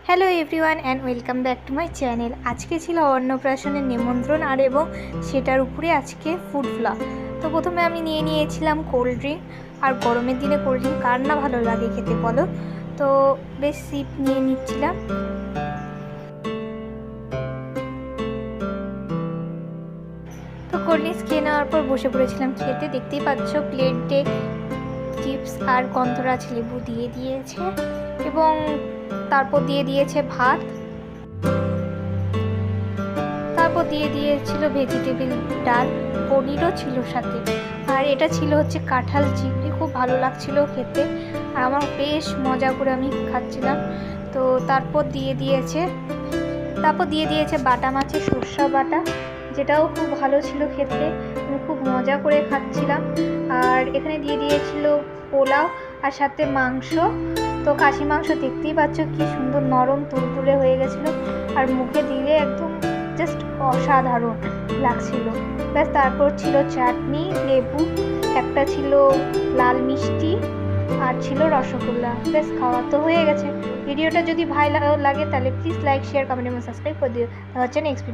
Hello everyone and welcome back to my channel. আজকে ছিল অন্নপ্রাশনের নিমন্ত্রণ আর এবং সেটার উপরে আজকে ফুড ব্লগ। তো প্রথমে আমি নিয়েছিলাম কোল্ড ড্রিঙ্ক। আর গরমের দিনে কোল্ড ড্রিঙ্ক কার না ভালো লাগে খেতে বলো। তো বেশ সিপ নিয়ে নিচ্ছিলাম। তো কোল্ড ড্রিঙ্কস খেয়ে নেওয়ার পর বসে পড়েছিলাম খেতে। দেখতেই পাচ্ছ প্লেটে চিপস আর গন্ধরাজ লেবু দিয়ে দিয়েছে এবং তারপর দিয়ে দিয়েছে ভাত, তারপর দিয়ে দিয়েছিল ভেজিটেবিল ডাল, পনিরও ছিল সাথে। আর এটা ছিল হচ্ছে কাঁঠাল চিংড়ি, খুব ভালো লাগছিল খেতে আর আমার বেশ মজা করে আমি খাচ্ছিলাম। তো তারপর দিয়ে দিয়েছে বাটা মাছের সর্ষা বাটা, যেটাও খুব ভালো ছিল খেতে, আমি খুব মজা করে খাচ্ছিলাম। আর এখানে দিয়ে দিয়েছিল পোলাও আর সাথে মাংস। তো খাসি মাংস দেখতেই পাচ্ছ কি সুন্দর নরম তুলতুলে হয়ে গেছিলো আর মুখে দিলে একদম জাস্ট অসাধারণ লাগছিল। ব্যাস তারপর ছিল চাটনি, লেবু, একটা ছিল লাল মিষ্টি আর ছিল রসগোল্লা। ব্যাস খাওয়া তো হয়ে গেছে। ভিডিওটা যদি ভালো লাগে তাহলে প্লিজ লাইক, শেয়ার, কমেন্ট এবং সাবস্ক্রাইব করে দিও। হচ্ছে নেক্সট ভিডিও।